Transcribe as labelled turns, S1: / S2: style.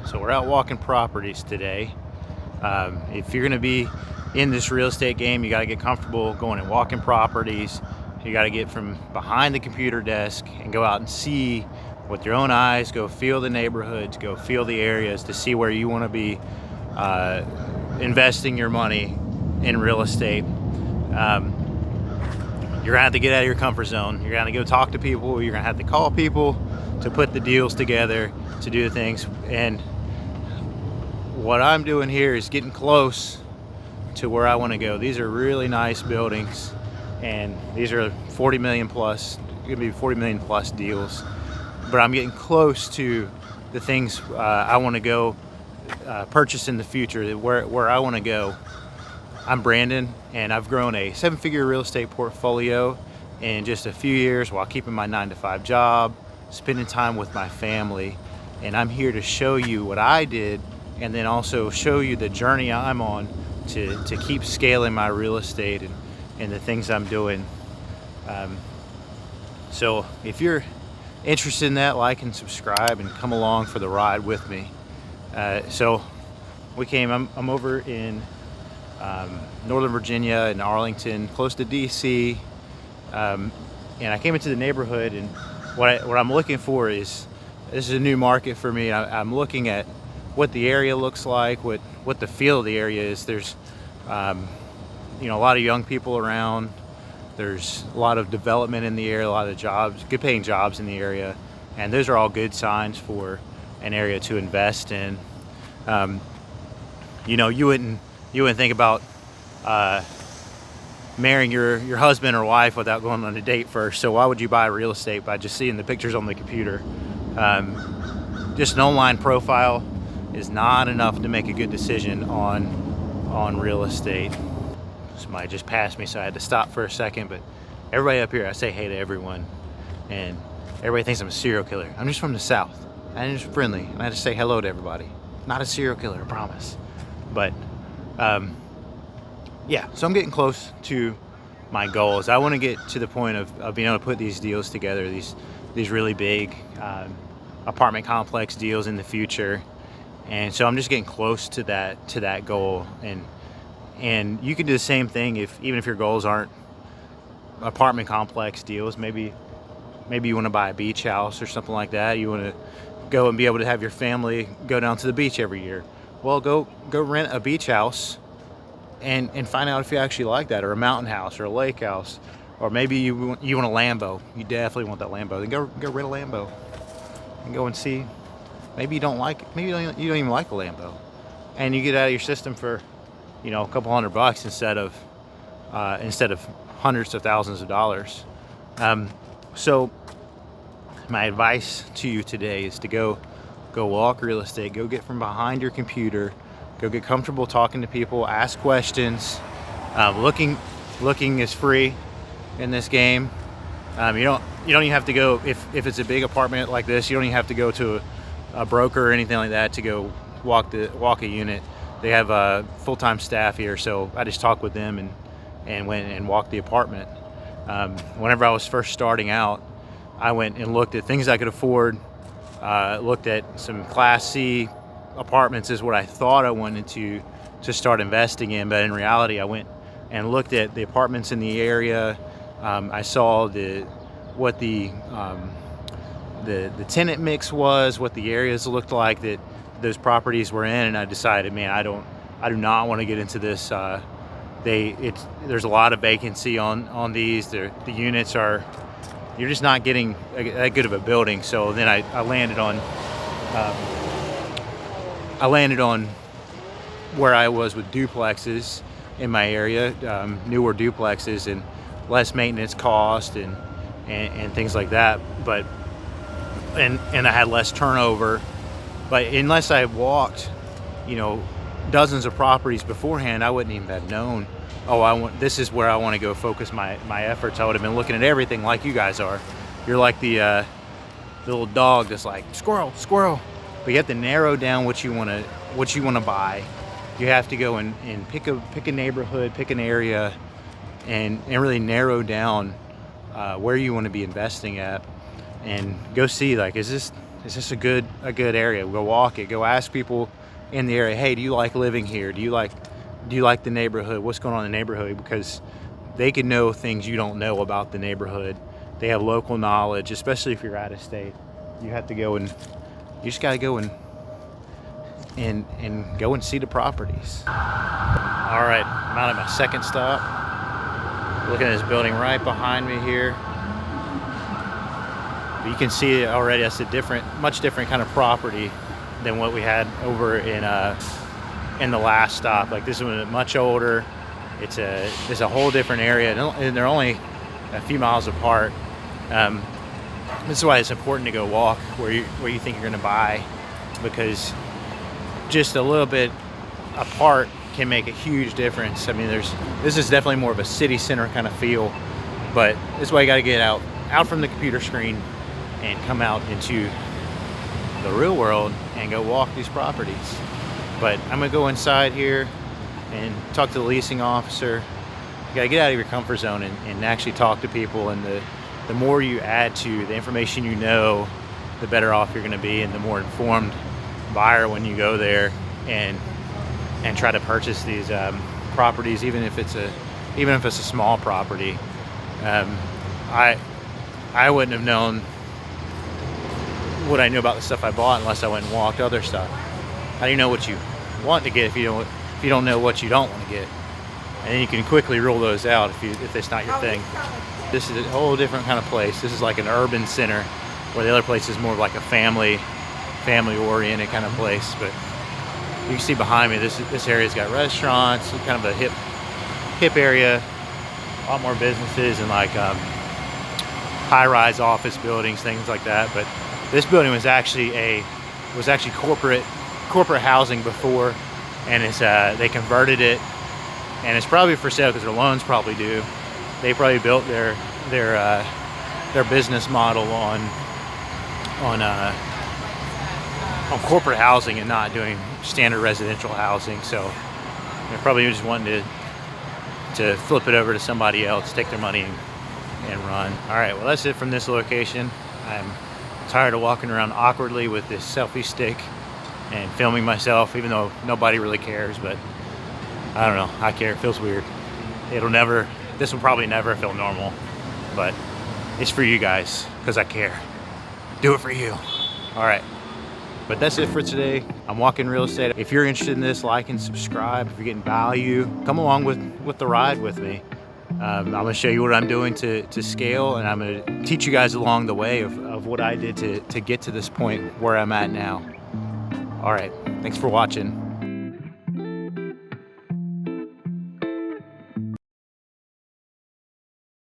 S1: So we're out walking properties today. If you're going to be in this real estate game, you got to get comfortable going and walking properties. You got to get from behind the computer desk and go out and see with your own eyes, go feel the neighborhoods, go feel the areas to see where you want to be investing your money in real estate. You're gonna have to get out of your comfort zone. You're gonna go talk to people. You're gonna have to call people to put the deals together, to do the things. And what I'm doing here is getting close to where I want to go. These are really nice buildings, and these are 40 million plus, gonna be 40 million plus deals. But I'm getting close to the things I want to go purchase in the future, where I want to go. I'm Brandon, and I've grown a 7-figure real estate portfolio in just a few years while keeping my 9-to-5 job, spending time with my family. And I'm here to show you what I did, and then also show you the journey I'm on to keep scaling my real estate and the things I'm doing. So if you're interested in that, like and subscribe and come along for the ride with me. So I'm over in Northern Virginia and Arlington, close to DC, and I came into the neighborhood, and what I'm looking for is, this is a new market for me. I'm looking at what the area looks like, what the feel of the area is. There's a lot of young people around. There's a lot of development in the area, a lot of jobs, good paying jobs in the area, and those are all good signs for an area to invest in. You wouldn't think about marrying your husband or wife without going on a date first. So why would you buy real estate by just seeing the pictures on the computer? Just an online profile is not enough to make a good decision on real estate. Somebody just passed me, so I had to stop for a second. But everybody up here, I say hey to everyone, and everybody thinks I'm a serial killer. I'm just from the South. I'm just friendly, and I just say hello to everybody. Not a serial killer, I promise. But so I'm getting close to my goals. I want to get to the point of being able to put these deals together, these really big apartment complex deals in the future. And so I'm just getting close to that goal. And you can do the same thing even if your goals aren't apartment complex deals. Maybe you want to buy a beach house or something like that. You want to go and be able to have your family go down to the beach every year. Well, go rent a beach house and find out if you actually like that, or a mountain house, or a lake house, or maybe you want a Lambo. You definitely want that Lambo. Then go rent a Lambo and go and see. Maybe you don't like it. Maybe you don't even like a Lambo, and you get out of your system for a couple $100 instead of hundreds of thousands of dollars. So my advice to you today is to go walk real estate, go get from behind your computer, go get comfortable talking to people, ask questions. Looking is free in this game. You don't even have to go, if it's a big apartment like this, you don't even have to go to a broker or anything like that to go walk a unit. They have a full-time staff here, so I just talked with them and went and walked the apartment. Whenever I was first starting out, I went and looked at things I could afford. Looked at some Class C apartments is what I thought I wanted to start investing in, but in reality I went and looked at the apartments in the area. I saw what the tenant mix was, what the areas looked like that those properties were in, and I decided, man, I do not want to get into this. There's a lot of vacancy on these. The units are, you're just not getting that good of a building. So then I landed on where I was with duplexes in my area, newer duplexes and less maintenance cost and things like that. But and I had less turnover. But unless I walked, dozens of properties beforehand, I wouldn't even have known, this is where I want to go focus my efforts. I would have been looking at everything like you guys are. You're like the little dog that's like, squirrel, squirrel. But you have to narrow down what you want to buy. You have to go and pick a neighborhood, pick an area, and really narrow down where you want to be investing at, and go see, like, is is this a good area? Go walk it. Go ask people in the area, hey, do you like living here? Do you like the neighborhood? What's going on in the neighborhood? Because they can know things you don't know about the neighborhood. They have local knowledge, especially if you're out of state. You have to go and you just got to go and go and see the properties. All right, I'm out at my second stop. Looking at this building right behind me here. You can see it already. That's a much different kind of property than what we had over in the last stop. Like this one, much older. It's a whole different area, and they're only a few miles apart. This is why it's important to go walk where you think you're going to buy, because just a little bit apart can make a huge difference. I mean, this is definitely more of a city center kind of feel, but this is why you got to get out from the computer screen and come out into the real world and go walk these properties. But I'm gonna go inside here and talk to the leasing officer. You gotta get out of your comfort zone and actually talk to people, and the more you add to the information you know, the better off you're gonna be, and the more informed buyer when you go there and try to purchase these properties, even if it's a small property. I wouldn't have known what I knew about the stuff I bought unless I went and walked other stuff. How do you know what you want to get if you don't know what you don't want to get? And then you can quickly rule those out if it's not your thing. This is a whole different kind of place. This is like an urban center, where the other place is more like a family oriented kind of place. But you can see behind me, this area's got restaurants, kind of a hip area, a lot more businesses and like high-rise office buildings, things like that. But this building was actually corporate housing before, and they converted it, and it's probably for sale because their loans probably due. They probably built their business model on corporate housing and not doing standard residential housing. So they're probably just wanting to flip it over to somebody else, take their money and run. All right, well, that's it from this location. I'm tired of walking around awkwardly with this selfie stick and filming myself, even though nobody really cares. But I don't know, I care. It feels weird. This will probably never feel normal, but it's for you guys because I care. Do it for you. All right, but that's it for today. I'm walking real estate. If you're interested in this, like and subscribe. If you're getting value, come along with the ride with me. I'm gonna show you what I'm doing to scale, and I'm gonna teach you guys along the way of what I did to get to this point where I'm at now. All right, thanks for watching.